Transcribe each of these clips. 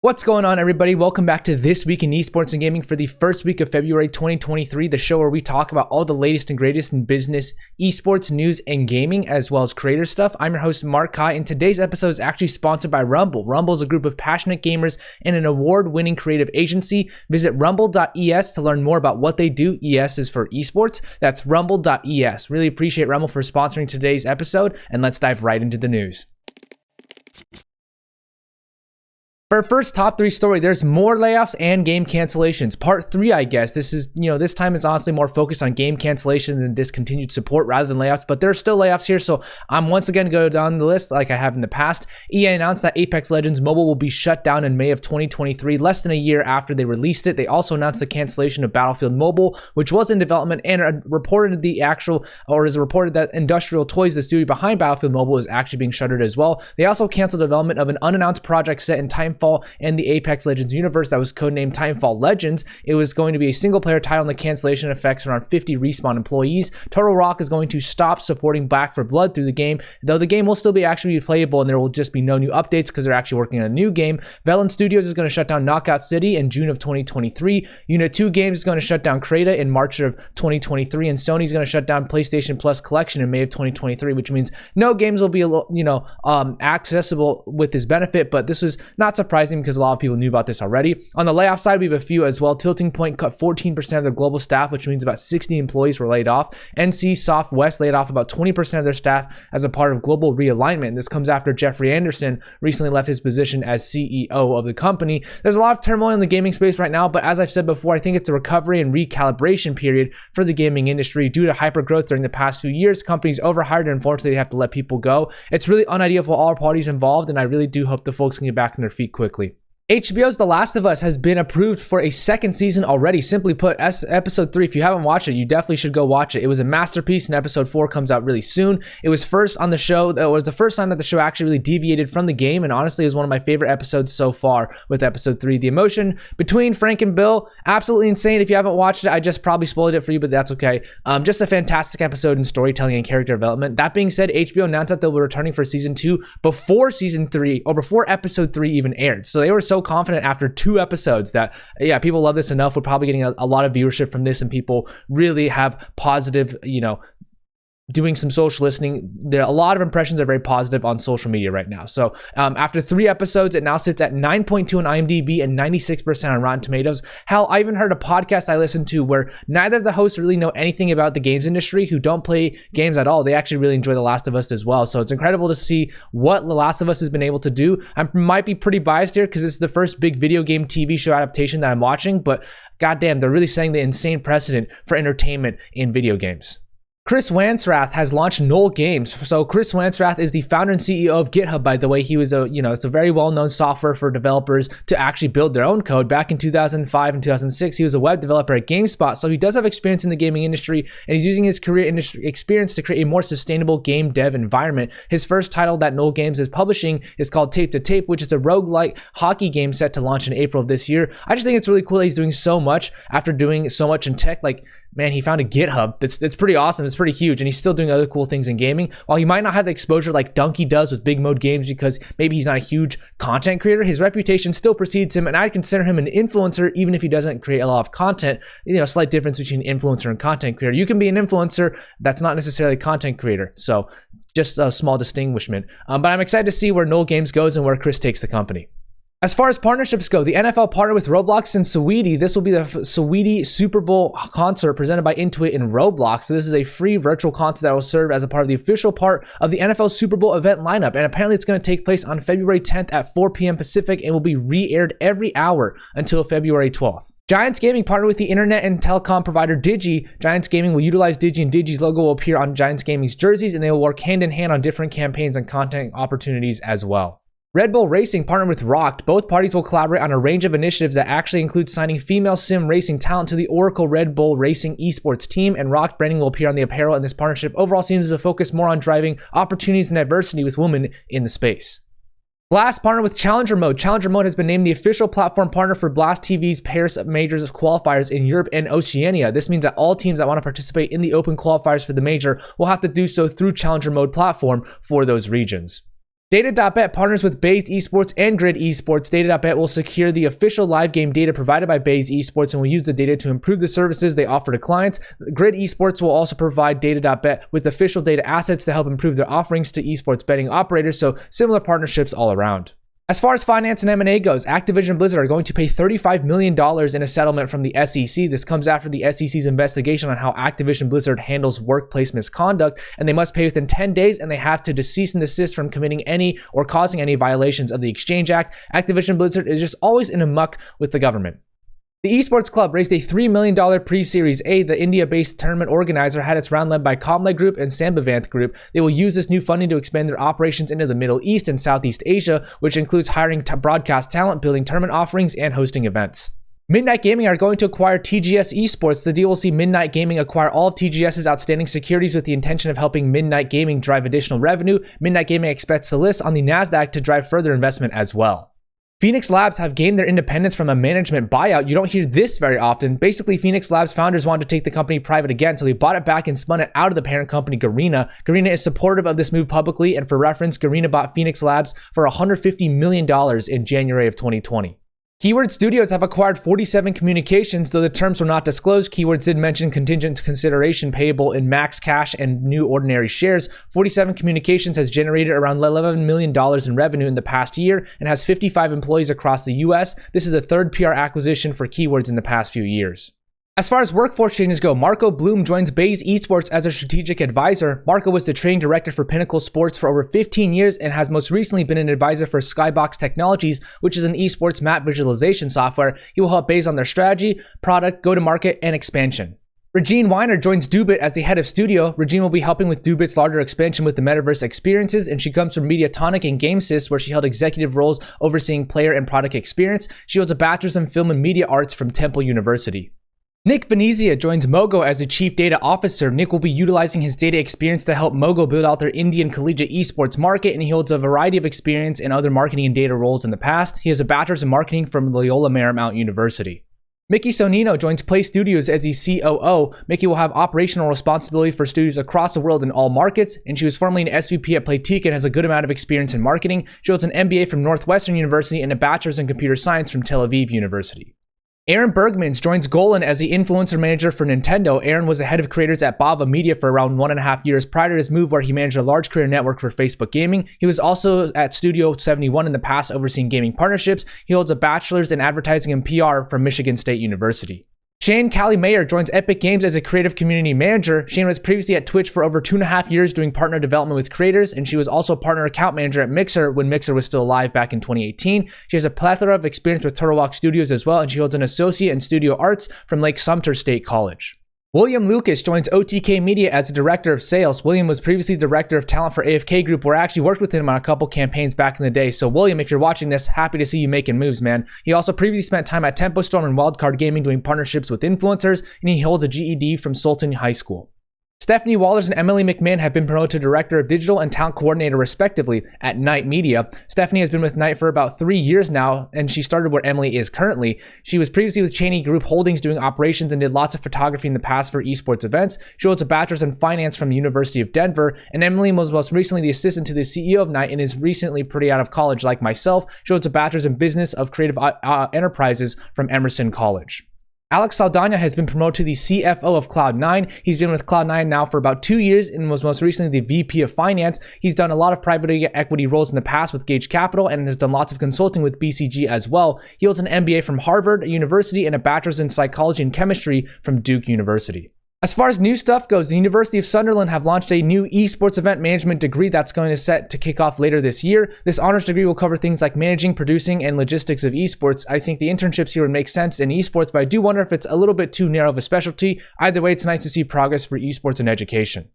What's going on, everybody? Welcome back to This Week in Esports and Gaming for the first week of February 2023, the show where we talk about all the latest and greatest in business, esports, news, and gaming, as well as creator stuff. I'm your host, 𝗠𝗿𝗶, and today's episode is actually sponsored by Rumble. Rumble is a group of passionate gamers and an award-winning creative agency. Visit rumble.es to learn more about what they do. ES is for esports. That's rumble.es. Really appreciate Rumble for sponsoring today's episode, and let's dive right into the news. For our first top 3 story, there's more layoffs and game cancellations. Part 3, I guess. This is, this time it's honestly more focused on game cancellation and discontinued support rather than layoffs, but there are still layoffs here, so I'm once again going to go down the list like I have in the past. EA announced that Apex Legends Mobile will be shut down in May of 2023, less than a year after they released it. They also announced the cancellation of Battlefield Mobile, which was in development, and is reported that Industrial Toys, the studio behind Battlefield Mobile, is actually being shuttered as well. They also canceled development of an unannounced project set in Titanfall and the Apex Legends universe that was codenamed Titanfall Legends. It was going to be a single-player title, and the cancellation affects around 50 Respawn employees. Turtle Rock is going to stop supporting Back 4 Blood through the game, though the game will still be actually playable, and there will just be no new updates because they're actually working on a new game. Velan Studios is going to shut down Knockout City in June of 2023. Unit 2 Games is going to shut down Crata in March of 2023, and Sony is going to shut down PlayStation Plus Collection in May of 2023, which means no games will be accessible with this benefit, but this was not surprising because a lot of people knew about this already. On the layoff side, we have a few as well. Tilting Point cut 14% of their global staff, which means about 60 employees were laid off. NC Soft West laid off about 20% of their staff as a part of global realignment. This comes after Jeffrey Anderson recently left his position as CEO of the company. There's a lot of turmoil in the gaming space right now, but as I've said before, I think it's a recovery and recalibration period for the gaming industry. Due to hyper growth during the past few years, companies overhired and unfortunately they have to let people go. It's really unideal for all parties involved, and I really do hope the folks can get back on their feet quickly. HBO's The Last of Us has been approved for a second season already. Simply put, episode 3, if you haven't watched it, you definitely should go watch it. It was a masterpiece, and episode 4 comes out really soon. It was first on the show. That was the first time that the show actually really deviated from the game, and honestly, it was one of my favorite episodes so far with episode 3. The emotion between Frank and Bill, absolutely insane. If you haven't watched it, I just probably spoiled it for you, but that's okay. Just a fantastic episode in storytelling and character development. That being said, HBO announced that they'll be returning for season 2 before season 3, or before episode 3 even aired. So they were so confident after 2 episodes that, yeah, people love this enough. We're probably getting a lot of viewership from this, and people really have positive, doing some social listening. There are a lot of impressions are very positive on social media right now. So after 3 episodes, it now sits at 9.2 on IMDb and 96% on Rotten Tomatoes. Hell, I even heard a podcast I listened to where neither of the hosts really know anything about the games industry, who don't play games at all. They actually really enjoy The Last of Us as well. So it's incredible to see what The Last of Us has been able to do. I might be pretty biased here because it's the first big video game TV show adaptation that I'm watching, but goddamn, they're really setting the insane precedent for entertainment in video games. Chris Wanstrath has launched Null Games. So Chris Wanstrath is the founder and CEO of GitHub, by the way. He was it's a very well-known software for developers to actually build their own code. Back in 2005 and 2006, he was a web developer at GameSpot. So he does have experience in the gaming industry, and he's using his career industry experience to create a more sustainable game dev environment. His first title that Null Games is publishing is called Tape to Tape, which is a roguelike hockey game set to launch in April of this year. I just think it's really cool that he's doing so much after doing so much in tech. Like, man, he founded GitHub. That's pretty awesome. It's pretty huge. And he's still doing other cool things in gaming. While he might not have the exposure like Donkey does with Big Mode Games because maybe he's not a huge content creator, his reputation still precedes him. And I'd consider him an influencer even if he doesn't create a lot of content. Slight difference between influencer and content creator. You can be an influencer that's not necessarily a content creator. So just a small distinguishment. But I'm excited to see where Null Games goes and where Chris takes the company. As far as partnerships go, the NFL partnered with Roblox and 𝗠𝗿𝗶. This will be the 𝗠𝗿𝗶 Super Bowl concert presented by Intuit in Roblox. So this is a free virtual concert that will serve as a part of the official part of the NFL Super Bowl event lineup. And apparently it's going to take place on February 10th at 4 p.m. Pacific and will be re-aired every hour until February 12th. Giants Gaming partnered with the internet and telecom provider Digi. Giants Gaming will utilize Digi, and Digi's logo will appear on Giants Gaming's jerseys, and they will work hand in hand on different campaigns and content opportunities as well. Red Bull Racing partnered with Rocked. Both parties will collaborate on a range of initiatives that actually include signing female sim racing talent to the Oracle Red Bull Racing esports team, and Rocked branding will appear on the apparel, and this partnership overall seems to focus more on driving opportunities and diversity with women in the space. Blast partnered with Challenger Mode. Challenger Mode has been named the official platform partner for Blast TV's Paris Majors qualifiers in Europe and Oceania. This means that all teams that want to participate in the open qualifiers for the major will have to do so through Challenger Mode platform for those regions. Data.bet partners with 𝗶𝗍 Esports and Grid Esports. Data.bet will secure the official live game data provided by 𝗶𝗍 Esports and will use the data to improve the services they offer to clients. Grid Esports will also provide Data.bet with official data assets to help improve their offerings to esports betting operators, so similar partnerships all around. As far as finance and M&A goes, Activision Blizzard are going to pay $35 million in a settlement from the SEC. This comes after the SEC's investigation on how Activision Blizzard handles workplace misconduct, and they must pay within 10 days, and they have to cease and desist from committing any or causing any violations of the Exchange Act. Activision Blizzard is just always in a muck with the government. The Esports Club raised a $3 million pre-Series A. The India-based tournament organizer had its round led by Comley Group and Sambhavanth Group. They will use this new funding to expand their operations into the Middle East and Southeast Asia, which includes hiring broadcast talent, building tournament offerings, and hosting events. Midnight Gaming are going to acquire TGS Esports. The deal will see Midnight Gaming acquire all of TGS's outstanding securities with the intention of helping Midnight Gaming drive additional revenue. Midnight Gaming expects to list on the NASDAQ to drive further investment as well. Phoenix Labs have gained their independence from a management buyout. You don't hear this very often. Basically, Phoenix Labs founders wanted to take the company private again, so they bought it back and spun it out of the parent company, Garena. Garena is supportive of this move publicly, and for reference, Garena bought Phoenix Labs for $150 million in January of 2020. Keyword Studios have acquired 47 Communications, though the terms were not disclosed. Keywords did mention contingent consideration payable in max cash and new ordinary shares. 47 Communications has generated around $11 million in revenue in the past year and has 55 employees across the US. This is the third PR acquisition for Keywords in the past few years. As far as workforce changes go, Marco Bloom joins 𝗶𝗍 Esports as a strategic advisor. Marco was the training director for Pinnacle Sports for over 15 years and has most recently been an advisor for Skybox Technologies, which is an esports map visualization software. He will help 𝗶𝗍 on their strategy, product, go-to-market, and expansion. Regine Weiner joins Doobit as the head of studio. Regine will be helping with Doobit's larger expansion with the metaverse experiences, and she comes from Mediatonic and GameSys, where she held executive roles overseeing player and product experience. She holds a bachelor's in film and media arts from Temple University. Nick Venezia joins Mogo as the Chief Data Officer. Nick will be utilizing his data experience to help Mogo build out their Indian collegiate esports market, and he holds a variety of experience in other marketing and data roles in the past. He has a bachelor's in marketing from Loyola Marymount University. Mickey Sonino joins Play Studios as the COO. Mickey will have operational responsibility for studios across the world in all markets, and she was formerly an SVP at Playtika and has a good amount of experience in marketing. She holds an MBA from Northwestern University and a bachelor's in computer science from Tel Aviv University. Aaron Bergmans joins Golan as the influencer manager for Nintendo. Aaron was the head of creators at Bava Media for around 1.5 years prior to his move, where he managed a large career network for Facebook Gaming. He was also at Studio 71 in the past, overseeing gaming partnerships. He holds a bachelor's in advertising and PR from Michigan State University. Shane Callie Mayer joins Epic Games as a creative community manager. Shane was previously at Twitch for over 2.5 years doing partner development with creators, and she was also partner account manager at Mixer when Mixer was still alive back in 2018. She has a plethora of experience with Turtle Walk Studios as well, and she holds an associate in studio arts from Lake Sumter State College. William Lucas joins OTK Media as the director of sales. William was previously director of talent for AFK Group, where I actually worked with him on a couple campaigns back in the day. So William, if you're watching this, happy to see you making moves, man. He also previously spent time at Tempo Storm and Wildcard Gaming doing partnerships with influencers, and he holds a GED from Sultan High School. Stephanie Wallers and Emily McMahon have been promoted to Director of Digital and Talent Coordinator respectively at Knight Media. Stephanie has been with Knight for about 3 years now, and she started where Emily is currently. She was previously with Cheney Group Holdings doing operations and did lots of photography in the past for esports events. She holds a bachelor's in finance from the University of Denver, and Emily was most recently the assistant to the CEO of Knight and is recently pretty out of college like myself. She holds a bachelor's in business of creative enterprises from Emerson College. Alex Saldana has been promoted to the CFO of Cloud9. He's been with Cloud9 now for about 2 years and was most recently the VP of Finance. He's done a lot of private equity roles in the past with Gage Capital and has done lots of consulting with BCG as well. He holds an MBA from Harvard University and a bachelor's in psychology and chemistry from Duke University. As far as new stuff goes, the University of Sunderland have launched a new esports event management degree that's going to set to kick off later this year. This honors degree will cover things like managing, producing, and logistics of esports. I think the internships here would make sense in esports, but I do wonder if it's a little bit too narrow of a specialty. Either way, it's nice to see progress for esports and education.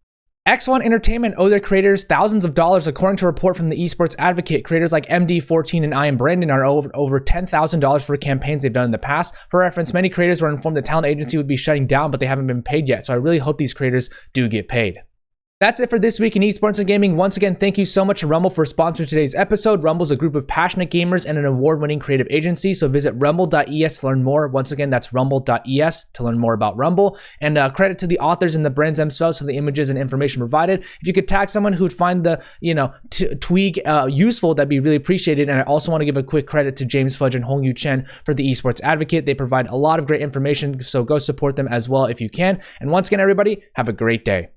X1 Entertainment owe their creators thousands of dollars. According to a report from the Esports Advocate, creators like MD14 and I Am Brandon are owed over $10,000 for campaigns they've done in the past. For reference, many creators were informed the talent agency would be shutting down, but they haven't been paid yet. So I really hope these creators do get paid. That's it for this week in esports and gaming. Once again, thank you so much to Rumble for sponsoring today's episode. Rumble's a group of passionate gamers and an award-winning creative agency, so visit rumble.es to learn more. Once again, that's rumble.es to learn more about Rumble. And credit to the authors and the brands themselves for the images and information provided. If you could tag someone who'd find the, TWIEG useful, that'd be really appreciated. And I also want to give a quick credit to James Fudge and Hongyu Chen for the Esports Advocate. They provide a lot of great information, so go support them as well if you can. And once again, everybody, have a great day.